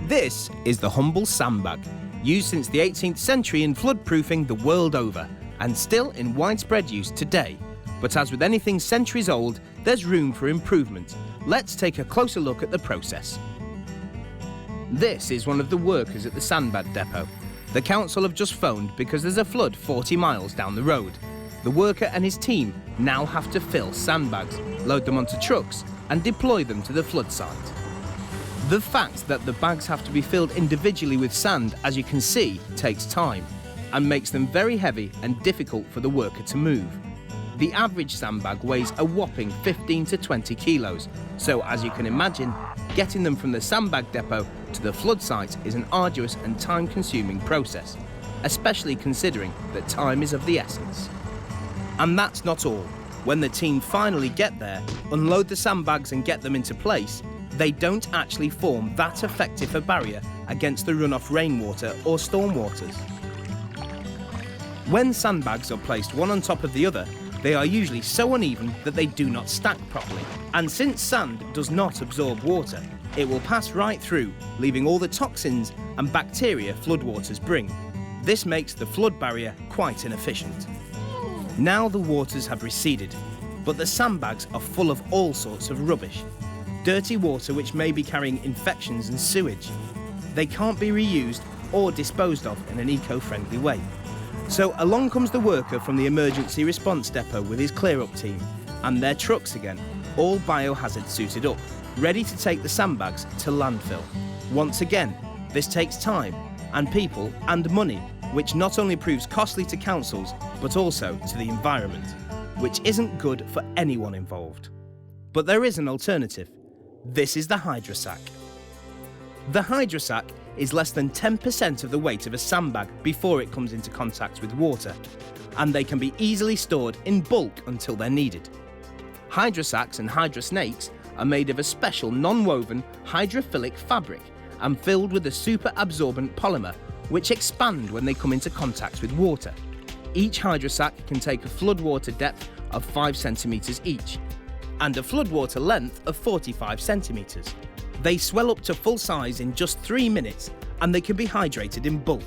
This is the humble sandbag, used since the 18th century in floodproofing the world over, and still in widespread use today. But as with anything centuries old, there's room for improvement. Let's take a closer look at the process. This is one of the workers at the sandbag depot. The council have just phoned because there's a flood 40 miles down the road. The worker and his team now have to fill sandbags, load them onto trucks and deploy them to the flood site. The fact that the bags have to be filled individually with sand, as you can see, takes time and makes them very heavy and difficult for the worker to move. The average sandbag weighs a whopping 15 to 20 kilos, so as you can imagine, getting them from the sandbag depot to the flood site is an arduous and time-consuming process, especially considering that time is of the essence. And that's not all. When the team finally get there, unload the sandbags and get them into place, they don't actually form that effective a barrier against the runoff rainwater or storm waters. When sandbags are placed one on top of the other, they are usually so uneven that they do not stack properly. And since sand does not absorb water, it will pass right through, leaving all the toxins and bacteria floodwaters bring. This makes the flood barrier quite inefficient. Now the waters have receded, but the sandbags are full of all sorts of rubbish. Dirty water which may be carrying infections and sewage. They can't be reused or disposed of in an eco-friendly way. So along comes the worker from the emergency response depot with his clear-up team and their trucks again, all biohazard suited up, ready to take the sandbags to landfill. Once again, this takes time and people and money, which not only proves costly to councils, but also to the environment, which isn't good for anyone involved. But there is an alternative. This is the HydroSack. The HydroSack is less than 10% of the weight of a sandbag before it comes into contact with water, and they can be easily stored in bulk until they're needed. HydroSacks and HydroSnakes are made of a special non-woven hydrophilic fabric and filled with a super absorbent polymer which expand when they come into contact with water. Each HydroSack can take a floodwater depth of 5 centimetres each and a floodwater length of 45 centimetres. They swell up to full size in just 3 minutes and they can be hydrated in bulk.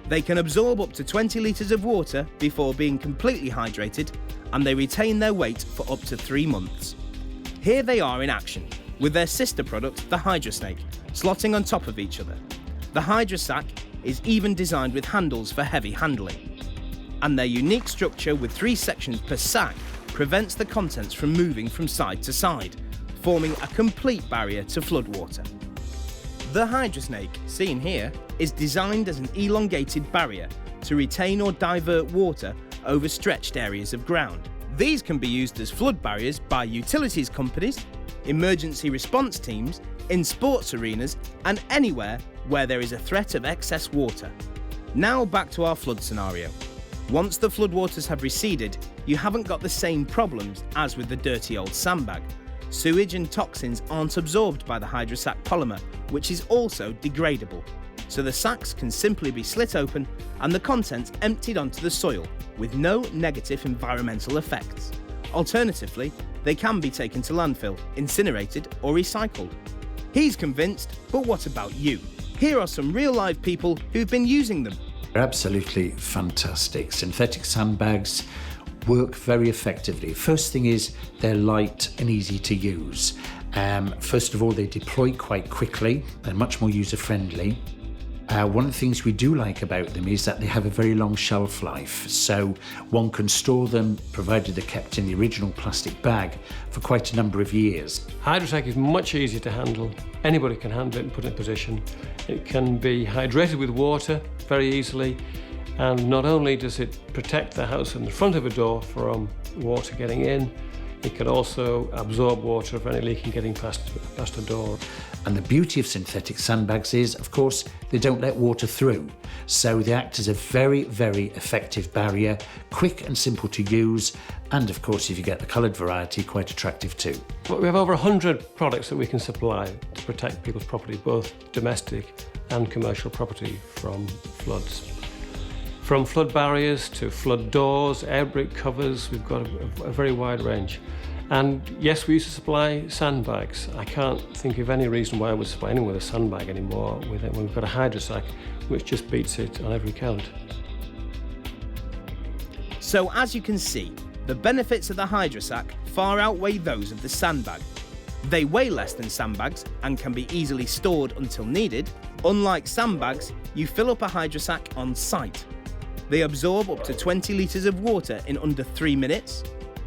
They can absorb up to 20 litres of water before being completely hydrated, and they retain their weight for up to 3 months. Here they are in action, with their sister product, the HydroSnake, slotting on top of each other. The HydroSack is even designed with handles for heavy handling, and their unique structure with 3 sections per sack prevents the contents from moving from side to side, forming a complete barrier to floodwater. The HydroSnake, seen here, is designed as an elongated barrier to retain or divert water over stretched areas of ground. These can be used as flood barriers by utilities companies, emergency response teams, in sports arenas, and anywhere where there is a threat of excess water. Now back to our flood scenario. Once the floodwaters have receded, you haven't got the same problems as with the dirty old sandbag. Sewage and toxins aren't absorbed by the HydroSack polymer, which is also degradable. So the sacks can simply be slit open and the contents emptied onto the soil with no negative environmental effects. Alternatively, they can be taken to landfill, incinerated or recycled. He's convinced, but what about you? Here are some real live people who've been using them. They're absolutely fantastic. Synthetic sandbags work very effectively. First thing is they're light and easy to use. First of all, they deploy quite quickly. They're much more user-friendly. One of the things we do like about them is that they have a very long shelf life, so one can store them, provided they're kept in the original plastic bag, for quite a number of years. HydroSack is much easier to handle. Anybody can handle it and put it in position. It can be hydrated with water very easily, and not only does it protect the house in the front of a door from water getting in, it can also absorb water for any leaking getting past a door. And the beauty of synthetic sandbags is, of course, they don't let water through. So they act as a very, very effective barrier, quick and simple to use, and of course, if you get the coloured variety, quite attractive too. We have over 100 products that we can supply to protect people's property, both domestic and commercial property, from floods. From flood barriers to flood doors, air brick covers, we've got a very wide range. And yes, we used to supply sandbags. I can't think of any reason why I would supply anyone with a sandbag anymore with it when we've got a HydroSack which just beats it on every count. So as you can see, the benefits of the HydroSack far outweigh those of the sandbag. They weigh less than sandbags and can be easily stored until needed. Unlike sandbags, you fill up a HydroSack on site. They absorb up to 20 litres of water in under 3 minutes.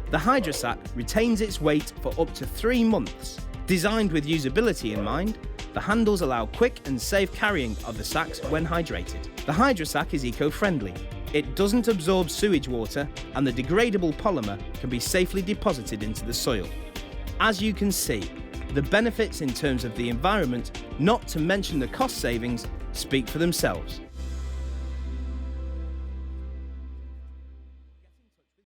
The HydroSack retains its weight for up to 3 months. Designed with usability in mind, the handles allow quick and safe carrying of the sacks when hydrated. The HydroSack is eco-friendly. It doesn't absorb sewage water, and the degradable polymer can be safely deposited into the soil. As you can see, the benefits in terms of the environment, not to mention the cost savings, speak for themselves.